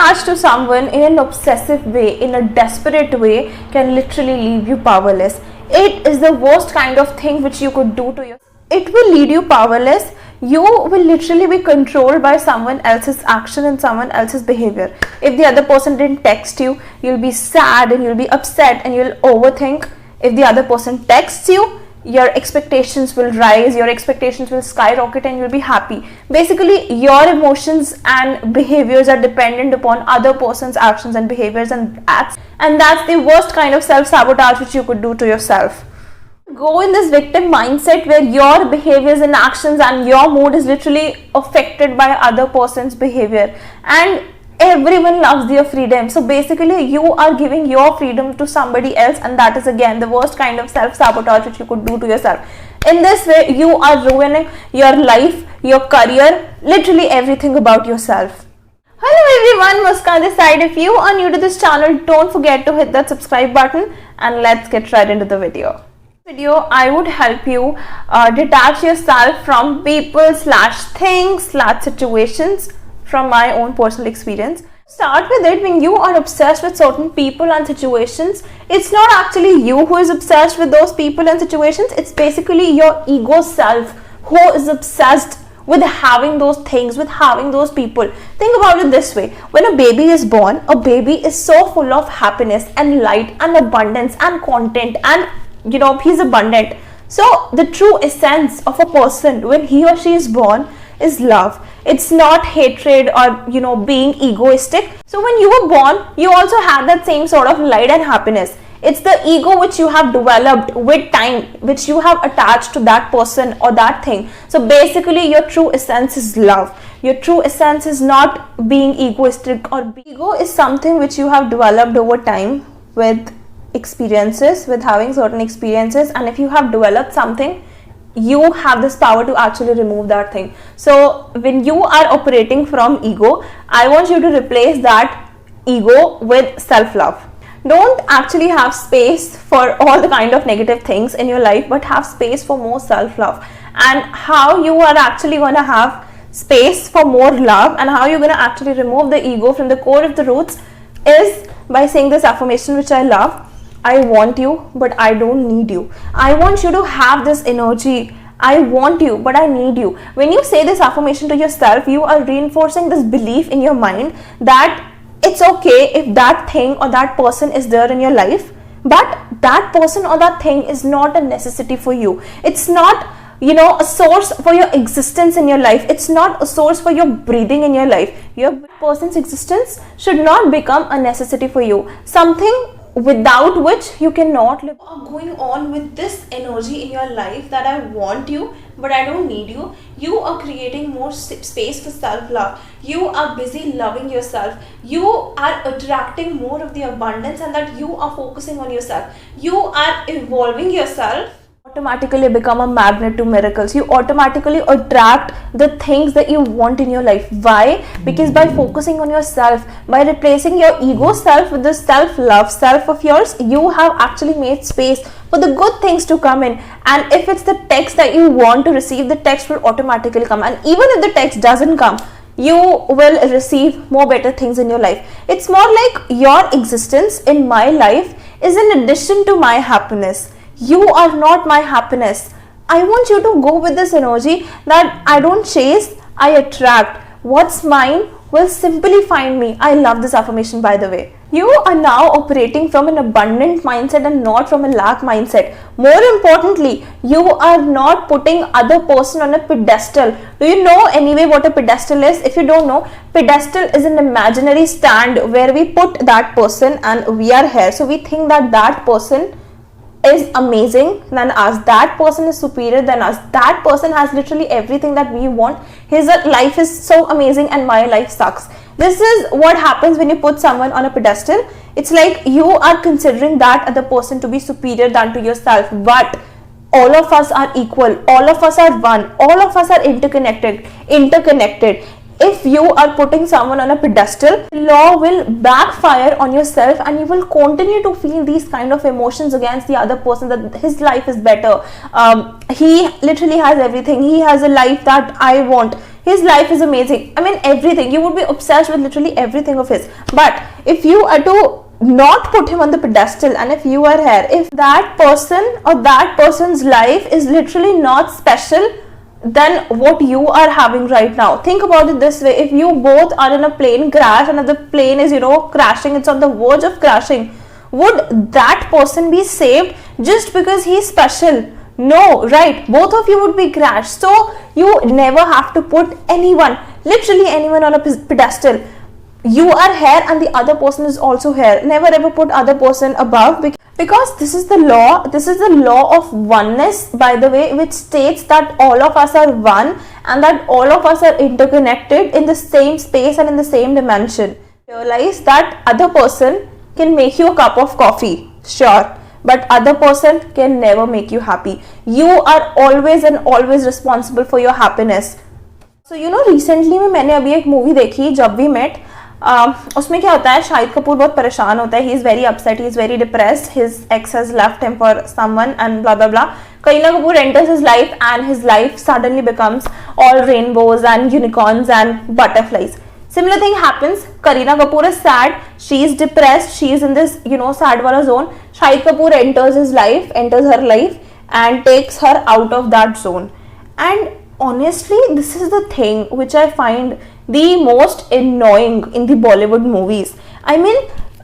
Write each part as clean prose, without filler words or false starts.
attached to someone in an obsessive way, in a desperate way, can literally leave you powerless. It is the worst kind of thing which you could do to yourself. It will lead you powerless. You will literally be controlled by someone else's action and someone else's behavior. If the other person didn't text you, you'll be sad and you'll be upset and you'll overthink. If the other person texts you, your expectations will rise, your expectations will skyrocket, and you'll be happy. Basically, your emotions and behaviors are dependent upon other person's actions and behaviors, and that's the worst kind of self-sabotage which you could do to yourself. Go in this victim mindset where your behaviors and actions and your mood is literally affected by other person's behavior, and everyone loves their freedom. So basically you are giving your freedom to somebody else, and that is again the worst kind of self-sabotage which you could do to yourself. In this way you are ruining your life, your career, literally everything about yourself. Hello everyone, Muskan this side. If you are new to this channel, don't forget to hit that subscribe button, and let's get right into the video. I would help you detach yourself from people / things / situations from my own personal experience. Start with it. When you are obsessed with certain people and situations, it's not actually you who is obsessed with those people and situations. It's basically your ego self who is obsessed with having those things, with having those people. Think about it this way. When a baby is born, a baby is so full of happiness and light and abundance and content, and he's abundant. So the true essence of a person when he or she is born is love. It's not hatred or being egoistic. So when you were born, you also had that same sort of light and happiness. It's the ego which you have developed with time, which you have attached to that person or that thing. So basically your true essence is love. Your true essence is not being egoistic, or ego is something which you have developed over time with experiences, with having certain experiences, and if you have developed something, you have this power to actually remove that thing. So when you are operating from ego, I want you to replace that ego with self-love. Don't actually have space for all the kind of negative things in your life, but have space for more self-love. And how you are actually going to have space for more love, and how you're going to actually remove the ego from the core of the roots, is by saying this affirmation which I love. I want you, but I don't need you. I want you to have this energy. I want you, but I need you. When you say this affirmation to yourself, you are reinforcing this belief in your mind that it's okay if that thing or that person is there in your life, but that person or that thing is not a necessity for you. It's not a source for your existence in your life. It's not a source for your breathing in your life. Your person's existence should not become a necessity for you. Something without which you cannot live. Going on with this energy in your life that I want you, but I don't need you. You are creating more space for self-love. You are busy loving yourself. You are attracting more of the abundance, and that you are focusing on yourself. You are evolving yourself. Automatically become a magnet to miracles. You automatically attract the things that you want in your life. Why? Because by focusing on yourself, by replacing your ego self with the self-love self of yours, you have actually made space for the good things to come in. And if it's the text that you want to receive, the text will automatically come. And even if the text doesn't come, you will receive more better things in your life. It's more like your existence in my life is in addition to my happiness. You are not my happiness. I want you to go with this energy that I don't chase, I attract. What's mine will simply find me. I love this affirmation, by the way. You are now operating from an abundant mindset and not from a lack mindset. More importantly, you are not putting other person on a pedestal. Do you know anyway what a pedestal is? If you don't know, pedestal is an imaginary stand where we put that person and we are here. So we think that that person is amazing than us, that person is superior than us, that person has literally everything that we want, his life is so amazing and my life sucks. This is what happens when you put someone on a pedestal. It's like you are considering that other person to be superior than to yourself, but all of us are equal, all of us are one, all of us are interconnected. If you are putting someone on a pedestal, law will backfire on yourself, and you will continue to feel these kind of emotions against the other person, that his life is better. He literally has everything. He has a life that I want. His life is amazing. I mean, everything. You would be obsessed with literally everything of his. But if you are to not put him on the pedestal, and if you are here, if that person or that person's life is literally not special than what you are having right now. Think about it this way: if you both are in a plane crash and if the plane is, crashing, it's on the verge of crashing, would that person be saved just because he's special? No, right? Both of you would be crashed. So you never have to put anyone, literally anyone, on a pedestal. You are here and the other person is also here. Never ever put other person above, because this is the law of oneness, by the way, which states that all of us are one and that all of us are interconnected in the same space and in the same dimension. Realize that other person can make you a cup of coffee, sure, but other person can never make you happy. You are always and always responsible for your happiness. So recently मैंने अभी एक movie देखी, जब we met. उसमें क्या होता है, शाहिद कपूर बहुत परेशान होता है. He is very upset, he is very depressed, his ex has left him for someone and blah blah blah. Kareena Kapoor enters his life and his life suddenly becomes all rainbows and unicorns and butterflies. Similar thing happens. Kareena Kapoor is sad, she is depressed, she is in this sad wala zone. Shahid Kapoor enters her life and takes her out of that zone. And honestly, this is the thing which I find the most annoying in the Bollywood movies. I mean,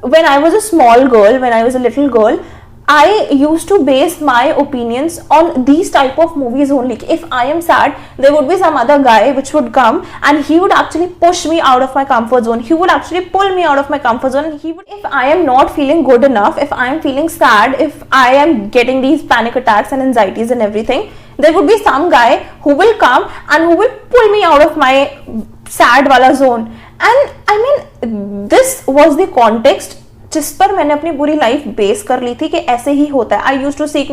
when I was a small girl, when I was a little girl, I used to base my opinions on these type of movies only. If I am sad, there would be some other guy which would come and he would actually push me out of my comfort zone. He would actually pull me out of my comfort zone. If I am not feeling good enough, if I am feeling sad, if I am getting these panic attacks and anxieties and everything, there would be some guy who will come and who will pull me out of my sad wala zone. And I mean, this was the context जिस पर मैंने अपनी पूरी life base कर ली थी कि ऐसे ही होता है. I used to seek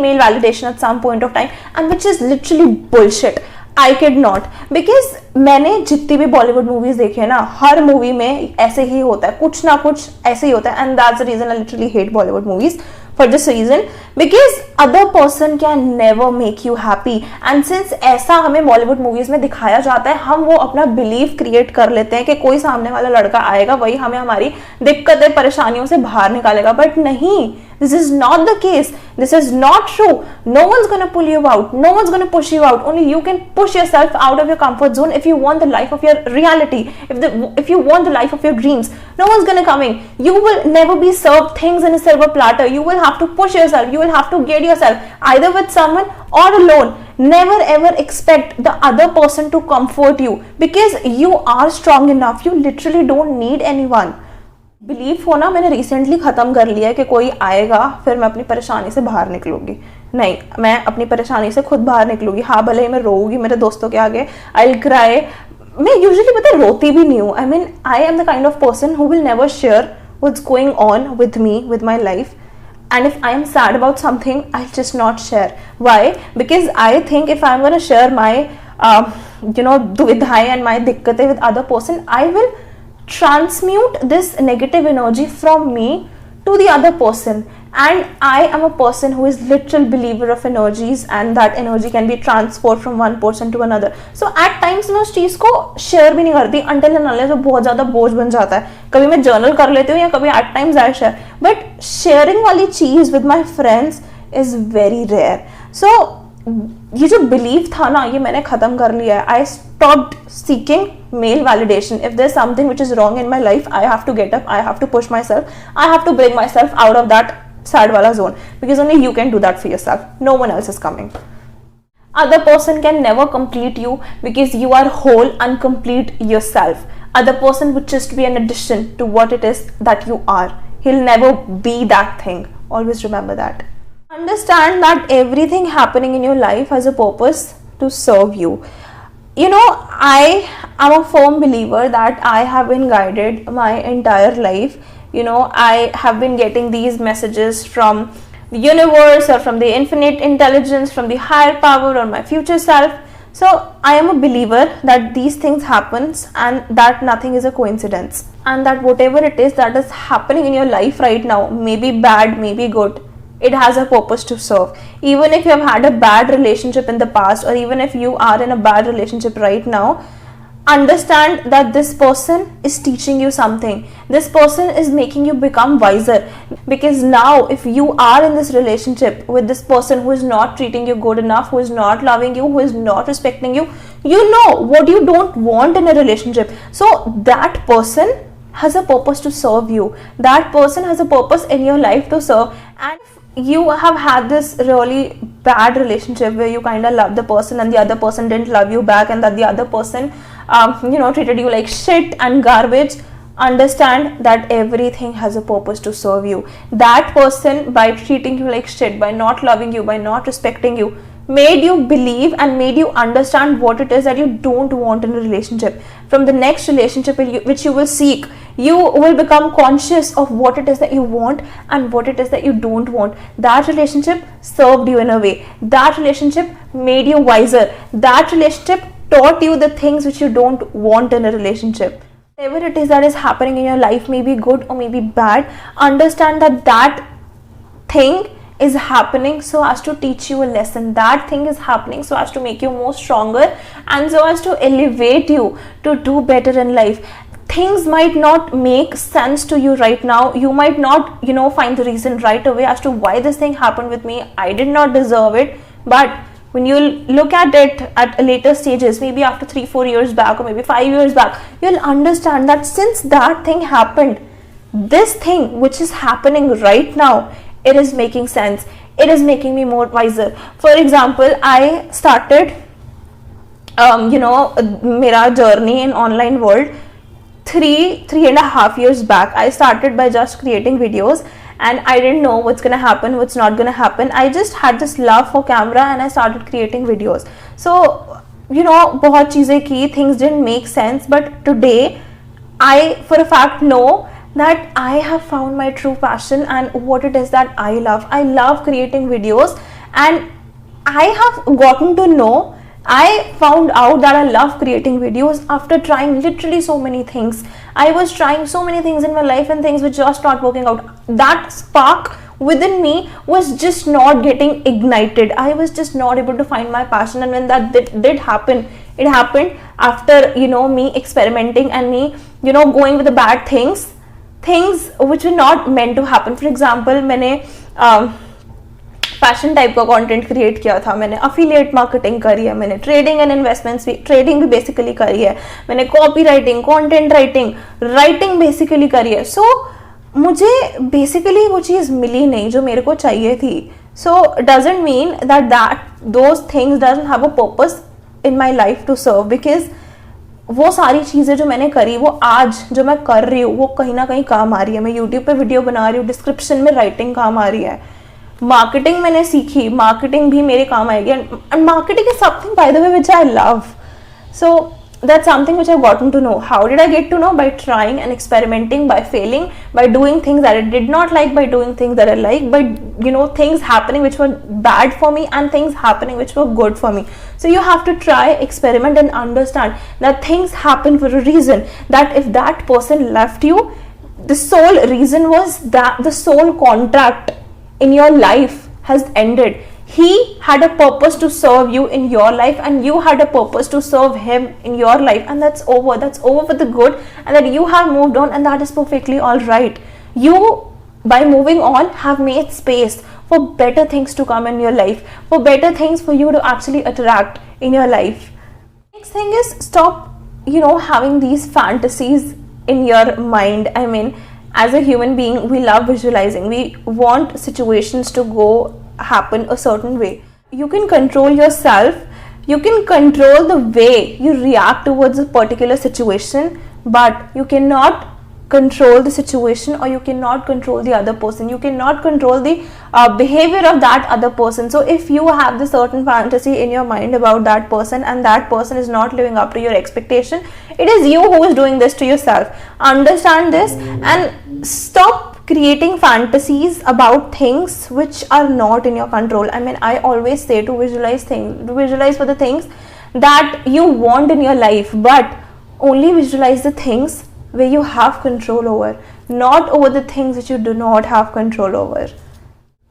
male validation at some point of time, and which is literally bullshit. I kid not. Because मैंने जितनी भी बॉलीवुड मूवीज देखी है ना, हर मूवी में ऐसे ही होता है, कुछ ना कुछ ऐसे ही होता है. And that's the reason I literally hate Bollywood movies. For this reason, because other person can never make you happy. And since ऐसा हमें बॉलीवुड मूवीज में दिखाया जाता है, हम वो अपना बिलीव क्रिएट कर लेते हैं कि कोई सामने वाला लड़का आएगा, वही हमें हमारी दिक्कतें परेशानियों से बाहर निकालेगा. बट नहीं, this is not the case. This is not true. No one's gonna pull you out. No one's gonna push you out. Only you can push yourself out of your comfort zone if you want the life of your reality. If you want the life of your dreams, no one's gonna come in. You will never be served things in a silver platter. You will have to push yourself. You will have to get yourself either with someone or alone. Never ever expect the other person to comfort you, because you are strong enough. You literally don't need anyone. Believe होना मैंने recently ख़त्म कर लिया है कि कोई आएगा फिर मैं अपनी परेशानी से बाहर निकलूंगी. नहीं, मैं अपनी परेशानी से खुद बाहर निकलूंगी. हाँ, भले ही मैं रोऊंगी मेरे दोस्तों के आगे, आई विल क्राई. मैं यूजुअली पता है रोती भी नहीं हूँ. I mean, I am the kind of person who will never share what's going on with me, with my life. And if I am sad about something, I'll just not share. Why? Because I think if I'm going to share my duvidhaएं and my दिक्कतें with other person, I will transmute this negative energy from me to the other person. And I am a person who is literal believer of energies, and that energy can be transferred from one person to another. So at times मैं उस चीज़ को share भी नहीं करती until and unless वो बहुत ज़्यादा बोझ बन जाता है. कभी मैं journal कर लेती हूँ या कभी at times I share. But sharing वाली चीज़ with my friends is very rare. So ये जो belief था ना, ये मैंने ख़त्म कर लिया है. I stopped seeking male validation. If there's something which is wrong in my life, I have to get up, I have to push myself, I have to bring myself out of that sad wala zone, because only you can do that for yourself. No one else is coming. Other person can never complete you, because you are whole and complete yourself. Other person would just be an addition to what it is that you are. He'll never be that thing. Always remember that. Understand that everything happening in your life has a purpose to serve you. I am a firm believer that I have been guided my entire life. I have been getting these messages from the universe or from the infinite intelligence, from the higher power or my future self. So I am a believer that these things happens and that nothing is a coincidence, and that whatever it is that is happening in your life right now, maybe bad, maybe good, It has a purpose to serve. Even if you have had a bad relationship in the past, or even if you are in a bad relationship right now, understand that this person is teaching you something. This person is making you become wiser, because now if you are in this relationship with this person who is not treating you good enough, who is not loving you, who is not respecting you, you know what you don't want in a relationship. So that person has a purpose to serve you. That person has a purpose in your life to serve. And if you have had this really bad relationship where you kind of love the person and the other person didn't love you back, and that the other person treated you like shit and garbage, understand that everything has a purpose to serve you. That person, by treating you like shit, by not loving you, by not respecting you, made you believe and made you understand what it is that you don't want in a relationship. From the next relationship which you will seek, you will become conscious of what it is that you want and what it is that you don't want. That relationship served you in a way. That relationship made you wiser. That relationship taught you the things which you don't want in a relationship. Whatever it is that is happening in your life, may be good or may be bad, understand that that thing is happening so as to teach you a lesson. That thing is happening so as to make you more stronger, and so as to elevate you to do better in life. Things might not make sense to you right now. You might not find the reason right away as to why this thing happened with me. I did not deserve it. But when you look at it at later stages, maybe after 3-4 years back, or maybe 5 years back, you'll understand that since that thing happened, this thing which is happening right now, it is making sense. It is making me more wiser. For example, I started mera journey in online world 3.5 years back. I started by just creating videos, and I didn't know what's gonna happen, what's not gonna happen. I just had this love for camera and I started creating videos. So बहुत चीज़ें की, things didn't make sense, but today I for a fact know that I have found my true passion and what it is that I love. I love creating videos, and I have gotten to know, I found out that I love creating videos after trying literally so many things. I was trying so many things in my life and things were just not working out. That spark within me was just not getting ignited. I was just not able to find my passion, and when that did happen, it happened after me experimenting and me going with the bad things which were not meant to happen. For example, मैंने fashion type का content create किया था, मैंने affiliate marketing करी है, मैंने trading and investments भी, trading भी बेसिकली करी है, मैंने copy writing, content writing basically करी है. सो मुझे बेसिकली वो चीज़ मिली नहीं जो मेरे को चाहिए थी. So doesn't mean that those things doesn't have a purpose in my life to serve, because वो सारी चीज़ें जो मैंने करी, वो आज जो मैं कर रही हूँ, वो कहीं ना कहीं काम आ रही है. मैं यूट्यूब पे वीडियो बना रही हूँ, डिस्क्रिप्शन में राइटिंग काम आ रही है. मार्केटिंग मैंने सीखी, मार्केटिंग भी मेरे काम आएगी. And marketing is something by the way which I love. So that's something which I've gotten to know. How did I get to know? By trying and experimenting, by failing, by doing things that I did not like, by doing things that I like, by things happening which were bad for me and things happening which were good for me. So you have to try, experiment, and understand that things happen for a reason. That if that person left you, the sole reason was that the sole contract in your life has ended. He had a purpose to serve you in your life, and you had a purpose to serve him in your life, and that's over. That's over for the good, and that you have moved on, and that is perfectly all right. You, by moving on, have made space for better things to come in your life, for better things for you to actually attract in your life. Next thing is, stop having these fantasies in your mind. I mean, as a human being, we love visualizing. We want situations to go happen a certain way. You can control yourself, you can control the way you react towards a particular situation, but you cannot control the situation, or you cannot control the other person. You cannot control the behavior of that other person. So if you have the certain fantasy in your mind about that person, and that person is not living up to your expectation, it is you who is doing this to yourself. Understand this and stop creating fantasies about things which are not in your control. I mean, I always say to visualize for the things that you want in your life, but only visualize the things where you have control over, not over the things which you do not have control over.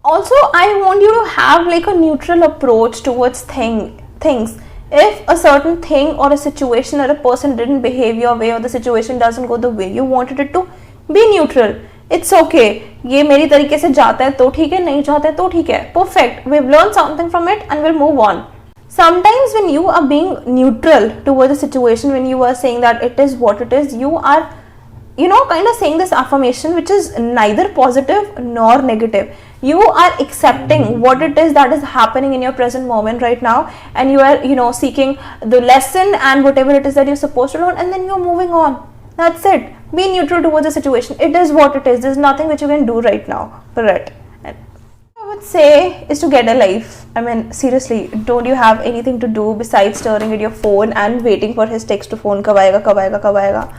Also, I want you to have like a neutral approach towards things. If a certain thing or a situation or a person didn't behave your way, or the situation doesn't go the way you wanted it to, be neutral. It's okay. ये मेरी तरीके से जाता है तो ठीक है, नहीं जाता है तो ठीक है. Perfect. We've learned something from it and we'll move on. Sometimes when you are being neutral towards the situation, when you are saying that it is what it is, you are, kind of saying this affirmation which is neither positive nor negative. You are accepting what it is that is happening in your present moment right now, and you are, seeking the lesson and whatever it is that you're supposed to learn, and then you're moving on. That's it. Be neutral towards the situation. It is what it is. There's nothing which you can do right now for it. I would say is to get a life. I mean, seriously, don't you have anything to do besides staring at your phone and waiting for his text to phone? Kab aayega, kab aayega, kab aayega?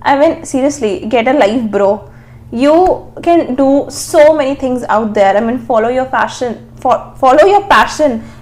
I mean, seriously, get a life, bro. You can do so many things out there. I mean, follow your passion,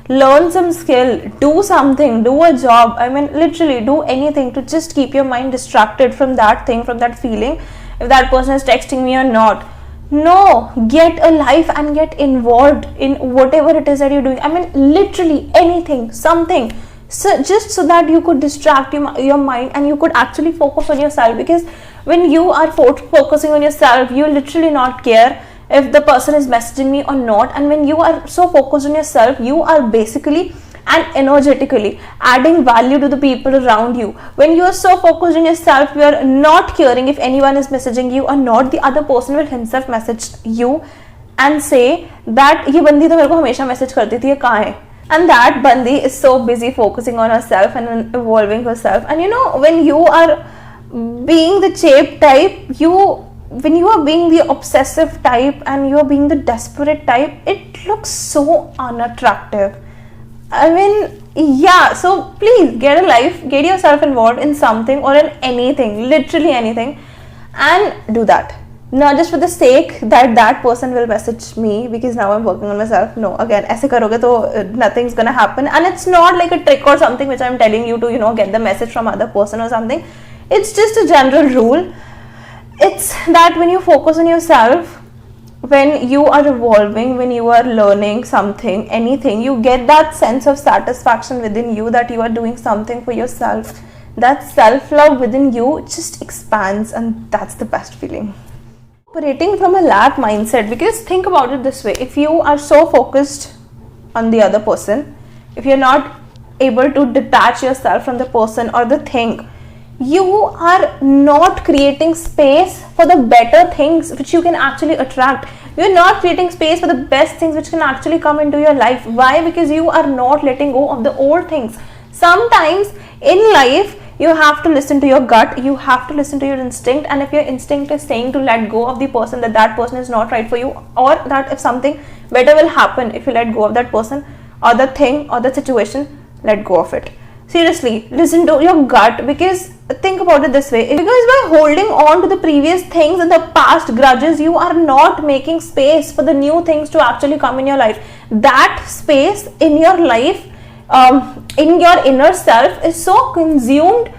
learn some skill, do something, do a job. I mean, literally do anything to just keep your mind distracted from that thing, from that feeling, if that person is texting me or not. No, get a life and get involved in whatever it is that you're doing. I mean, literally anything, something. So just so that you could distract your mind and you could actually focus on yourself, because when you are focusing on yourself, you literally not care if the person is messaging me or not. And when you are so focused on yourself, you are basically and energetically adding value to the people around you. When you are so focused on yourself, you are not caring if anyone is messaging you or not. The other person will himself message you and say that ye bandi to mereko hamesha message karti thi, ye kahan hai? And that bandi is so busy focusing on herself and evolving herself. And when you are being the chape type, when you are being the obsessive type and you are being the desperate type, it looks so unattractive. I mean, yeah, so please get a life, get yourself involved in something or in anything, literally anything, and do that. Not just for the sake that that person will message me because now I'm working on myself. No, again, aise karoge to nothing's gonna happen. And it's not like a trick or something which I'm telling you to, get the message from other person or something. It's just a general rule. It's that when you focus on yourself, when you are evolving, when you are learning something, anything, you get that sense of satisfaction within you that you are doing something for yourself. That self-love within you just expands, and that's the best feeling. Operating from a lack mindset, because think about it this way: if you are so focused on the other person, if you're not able to detach yourself from the person or the thing, you are not creating space for the better things which you can actually attract. You're not creating space for the best things which can actually come into your life. Why? Because you are not letting go of the old things. Sometimes in life, you have to listen to your gut, you have to listen to your instinct, and if your instinct is saying to let go of the person, that person is not right for you, or that if something better will happen if you let go of that person or the thing or the situation, let go of it. Seriously, listen to your gut, because think about it this way: because by holding on to the previous things and the past grudges, you are not making space for the new things to actually come in your life. That space in your life, in your inner self, is so consumed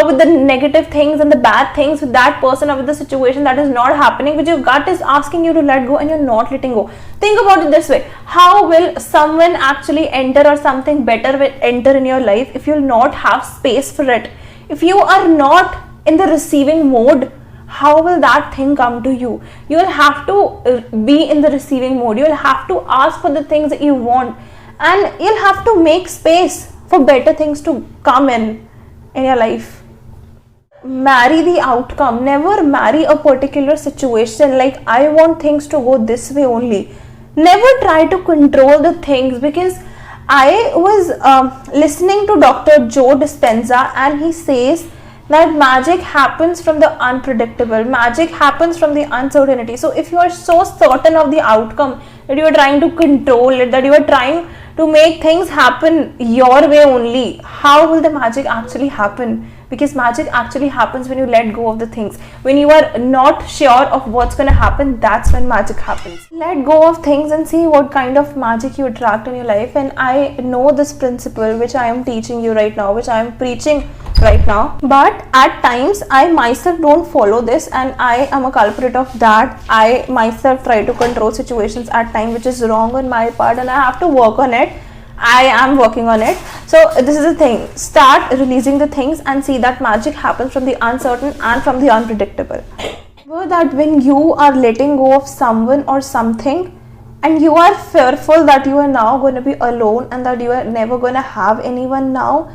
with the negative things and the bad things with that person or with the situation that is not happening, which your gut is asking you to let go and you're not letting go. Think about it this way: how will someone actually enter, or something better will enter in your life, if you'll not have space for it? If you are not in the receiving mode, how will that thing come to you? You'll have to be in the receiving mode. You'll have to ask for the things that you want, and you'll have to make space for better things to come in your life. Marry the outcome. Never marry a particular situation like, I want things to go this way only. Never try to control the things, because I was listening to Dr. Joe Dispenza, and he says that magic happens from the unpredictable. Magic happens from the uncertainty. So if you are so certain of the outcome that you are trying to control it, that you are trying to make things happen your way only, how will the magic actually happen? because magic actually happens when you let go of the things. When you are not sure of what's going to happen, that's when magic happens. Let go of things and see what kind of magic you attract in your life. And I know this principle which I am teaching you right now, which I am preaching right now, but at times I myself don't follow this, and I am a culprit of that. I myself try to control situations at times, which is wrong on my part, and I have to work on it. I am working on it. So this is the thing, start releasing the things and see that magic happens from the uncertain and from the unpredictable. Remember that when you are letting go of someone or something and you are fearful that you are now going to be alone and that you are never going to have anyone now,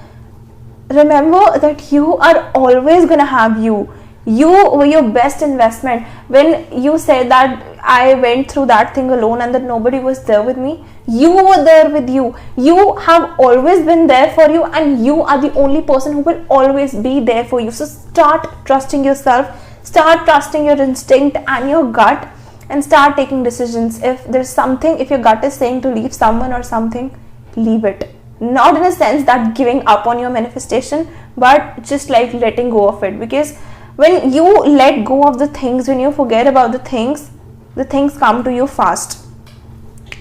remember that you are always going to have you. You were your best investment. When you said that I went through that thing alone and that nobody was there with me, you were there with you. You have always been there for you, and you are the only person who will always be there for you. So start trusting yourself, start trusting your instinct and your gut, and start taking decisions. If there's something, if your gut is saying to leave someone or something, leave it. Not in a sense that giving up on your manifestation, but just like letting go of it. Because when you let go of the things, when you forget about the things come to you fast.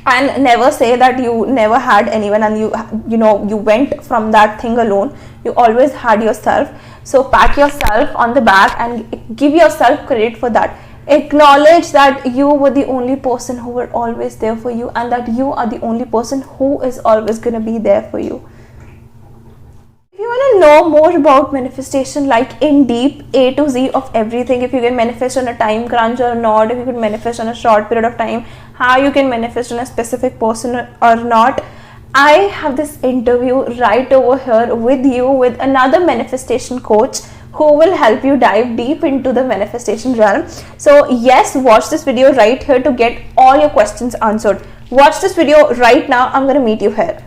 And never say that you never had anyone and you went from that thing alone. You always had yourself. So pat yourself on the back and give yourself credit for that. Acknowledge that you were the only person who were always there for you, and that you are the only person who is always going to be there for you. If you want to know more about manifestation, like in deep, A to Z of everything, if you can manifest on a time crunch or not, if you can manifest on a short period of time, how you can manifest on a specific person or not, I have this interview right over here with you with another manifestation coach who will help you dive deep into the manifestation realm. So yes, watch this video right here to get all your questions answered. Watch this video right now. I'm going to meet you here.